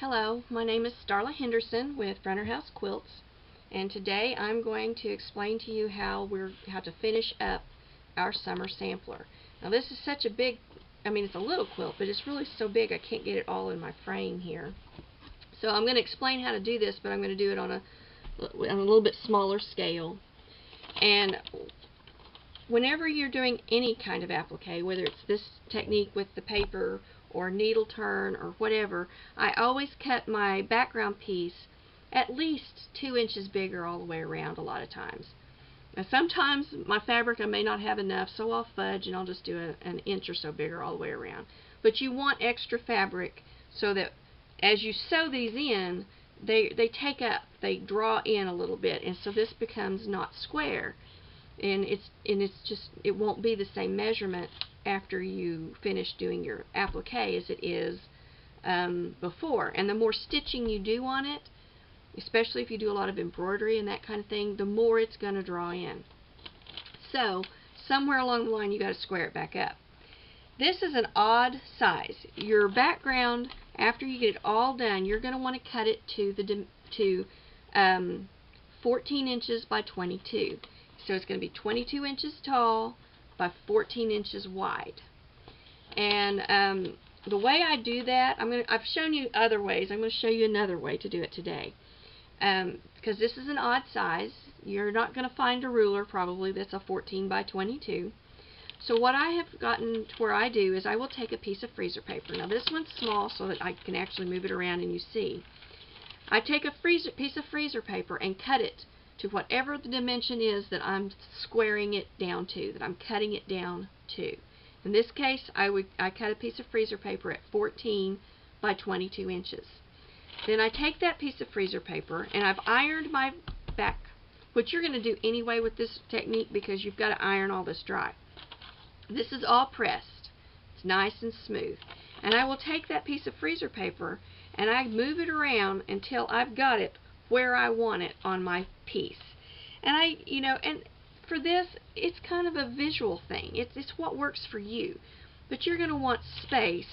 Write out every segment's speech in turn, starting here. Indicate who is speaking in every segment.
Speaker 1: Hello, my name is Starla Henderson with Runner House Quilts, and today I'm going to explain to you how to finish up our summer sampler. Now this is such a big, it's a little quilt, but it's really so big I can't get it all in my frame here. So I'm going to explain how to do this, but I'm going to do it on a little bit smaller scale. And whenever you're doing any kind of applique, whether it's this technique with the paper or needle turn or whatever, I always cut my background piece at least 2 inches bigger all the way around a lot of times. Now sometimes my fabric I may not have enough, so I'll fudge and I'll just do an inch or so bigger all the way around. But you want extra fabric so that as you sew these in, they take up, they draw in a little bit, and so this becomes not square. And it won't be the same measurement after you finish doing your applique as it is before. And the more stitching you do on it, especially if you do a lot of embroidery and that kind of thing, the more it's going to draw in. So somewhere along the line you got to square it back up. This is an odd size. Your background, after you get it all done, you're going to want to cut it to 14 inches by 22. So it's going to be 22 inches tall by 14 inches wide. And the way I do that, I've shown you other ways. I'm going to show you another way to do it today. Because this is an odd size, you're not going to find a ruler probably that's a 14 by 22. So what I have gotten to where I do is I will take a piece of freezer paper. Now this one's small so that I can actually move it around and you see. I take a piece of freezer paper and cut it to whatever the dimension is that I'm squaring it down to, that I'm cutting it down to. In this case, I cut a piece of freezer paper at 14 by 22 inches. Then I take that piece of freezer paper and I've ironed my back, which you're going to do anyway with this technique because you've got to iron all this dry. This is all pressed. It's nice and smooth. And I will take that piece of freezer paper and I move it around until I've got it where I want it on my piece. And and for this, it's kind of a visual thing. It's what works for you. But you're going to want space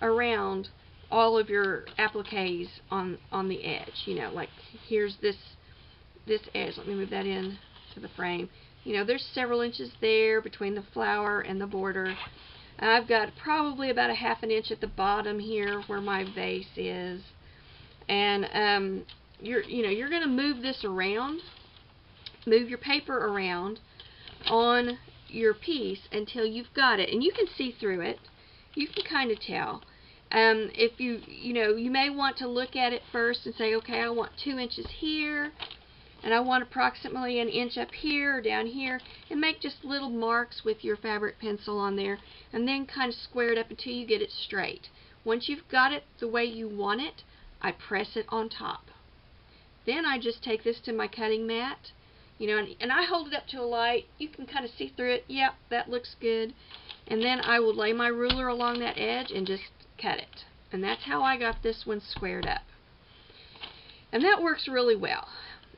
Speaker 1: around all of your appliques on the edge. Like here's this edge. Let me move that in to the frame. There's several inches there between the flower and the border. I've got probably about a ½ an inch at the bottom here where my vase is. And you're going to move this around, move your paper around on your piece until you've got it, and you can see through it. You can kind of tell. If you may want to look at it first and say, okay, I want 2 inches here, and I want approximately an inch up here or down here, and make just little marks with your fabric pencil on there, and then kind of square it up until you get it straight. Once you've got it the way you want it, I press it on top. Then I just take this to my cutting mat, and I hold it up to a light. You can kind of see through it. Yep, that looks good. And then I will lay my ruler along that edge and just cut it. And that's how I got this one squared up. And that works really well.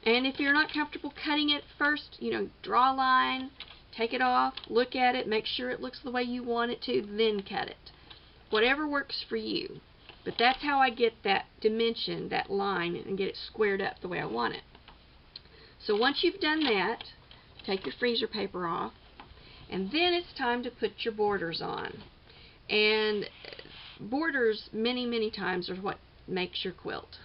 Speaker 1: And if you're not comfortable cutting it first, draw a line, take it off, look at it, make sure it looks the way you want it to, then cut it. Whatever works for you. But that's how I get that dimension, that line, and get it squared up the way I want it. So once you've done that, take your freezer paper off, and then it's time to put your borders on. And borders, many times, are what makes your quilt.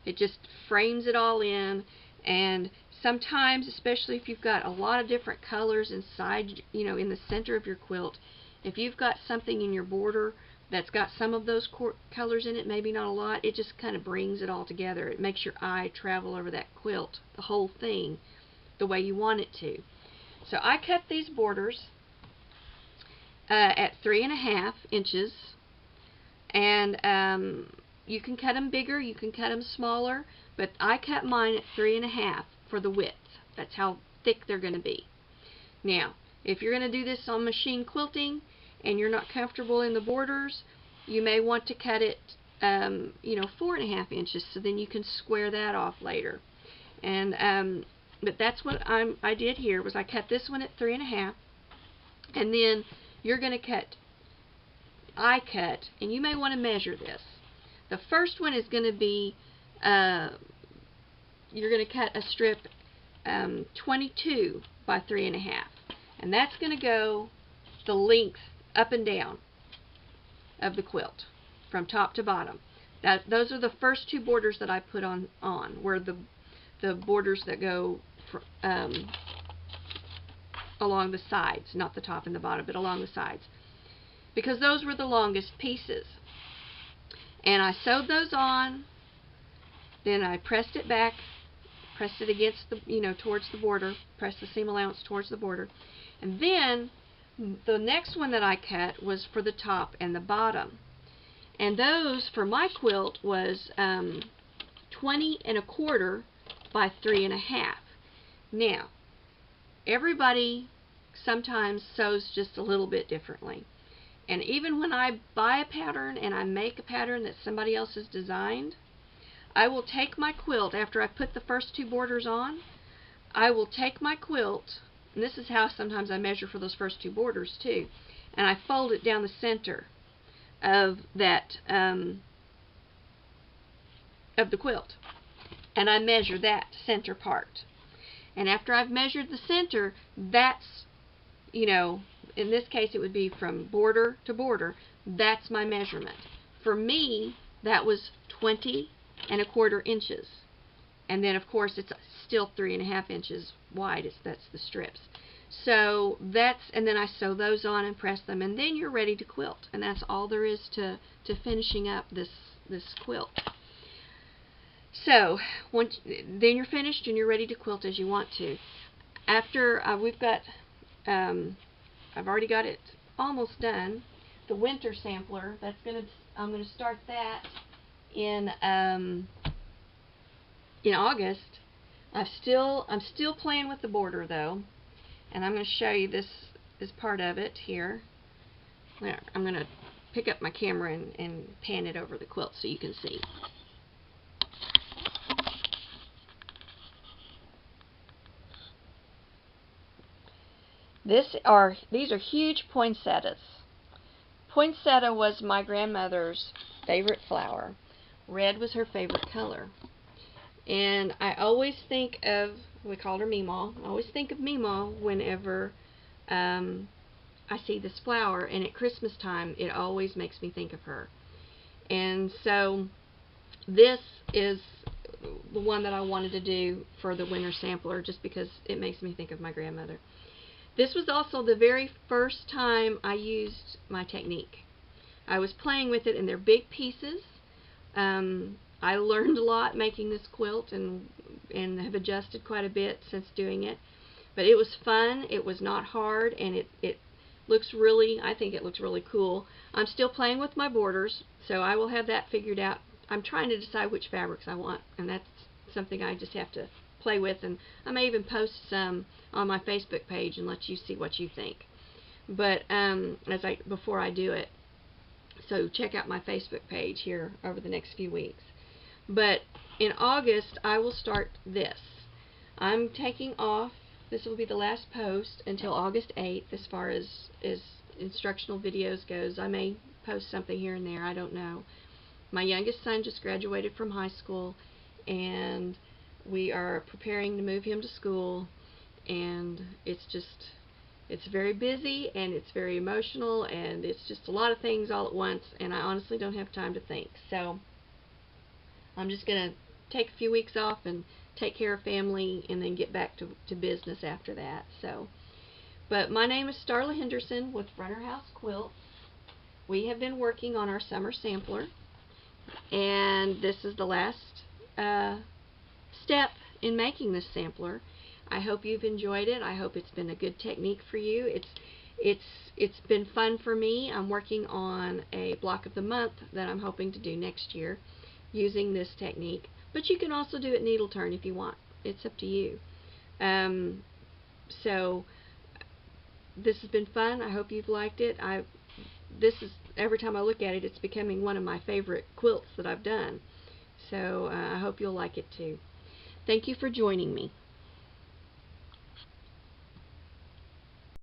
Speaker 1: It just frames it all in, and sometimes, especially if you've got a lot of different colors inside, in the center of your quilt, if you've got something in your border that's got some of those colors in it, maybe not a lot, it just kind of brings it all together. It makes your eye travel over that quilt, the whole thing, the way you want it to. So I cut these borders at 3½ inches, and you can cut them bigger, you can cut them smaller, but I cut mine at 3½ for the width. That's how thick they're going to be. Now, if you're going to do this on machine quilting, and you're not comfortable in the borders, you may want to cut it 4½ inches, so then you can square that off later. And but that's what I did here, was I cut this one at 3½, and then you're going to cut, and you may want to measure this. The first one is going to be, you're going to cut a strip 22 by 3.5, and that's going to go the length up and down of the quilt from top to bottom. Those are the first two borders that I put on were the borders that go along the sides, not the top and the bottom, but along the sides, because those were the longest pieces. And I sewed those on, then I pressed it back, pressed it against the, towards the border, pressed the seam allowance towards the border, and then the next one that I cut was for the top and the bottom. And those for my quilt was 20 1/4 by 3.5. Now, everybody sometimes sews just a little bit differently. And even when I buy a pattern and I make a pattern that somebody else has designed, I will take my quilt, after I put the first two borders on, I will take my quilt, and this is how sometimes I measure for those first two borders too, and I fold it down the center of that, of the quilt. And I measure that center part. And after I've measured the center, that's, in this case it would be from border to border, that's my measurement. For me, that was 20 1/4 inches. And then of course it's still 3.5 inches wide, that's the strips. So and then I sew those on and press them, and then you're ready to quilt. And that's all there is to finishing up this quilt. So then you're finished and you're ready to quilt as you want to. After we've got, I've already got it almost done. The winter sampler, I'm gonna start that in August. I'm still playing with the border though, and I'm going to show you this part of it here. I'm going to pick up my camera and pan it over the quilt so you can see. These are huge poinsettias. Poinsettia was my grandmother's favorite flower. Red was her favorite color. And I always think of, we called her Meemaw, I always think of Meemaw whenever I see this flower, and at Christmas time it always makes me think of her. And so this is the one that I wanted to do for the winter sampler, just because it makes me think of my grandmother. This was also the very first time I used my technique. I was playing with it, and they're big pieces. I learned a lot making this quilt, and have adjusted quite a bit since doing it. But it was fun, it was not hard, and it looks really, I think it looks really cool. I'm still playing with my borders, so I will have that figured out. I'm trying to decide which fabrics I want, and that's something I just have to play with, and I may even post some on my Facebook page and let you see what you think. But before I do it, so check out my Facebook page here over the next few weeks. But in August I will start this. I'm taking off, this will be the last post until August 8th as far as instructional videos goes. I may post something here and there, I don't know. My youngest son just graduated from high school, and we are preparing to move him to school, and it's very busy, and it's very emotional, and it's just a lot of things all at once, and I honestly don't have time to think. So I'm just going to take a few weeks off and take care of family, and then get back to business after that. So, but my name is Starla Henderson with Runner House Quilts. We have been working on our summer sampler, and this is the last step in making this sampler. I hope you've enjoyed it. I hope it's been a good technique for you. It's been fun for me. I'm working on a block of the month that I'm hoping to do next year using this technique. But you can also do it needle turn if you want. It's up to you. So this has been fun. I hope you've liked it. Every time I look at it, it's becoming one of my favorite quilts that I've done. So I hope you'll like it too. Thank you for joining me.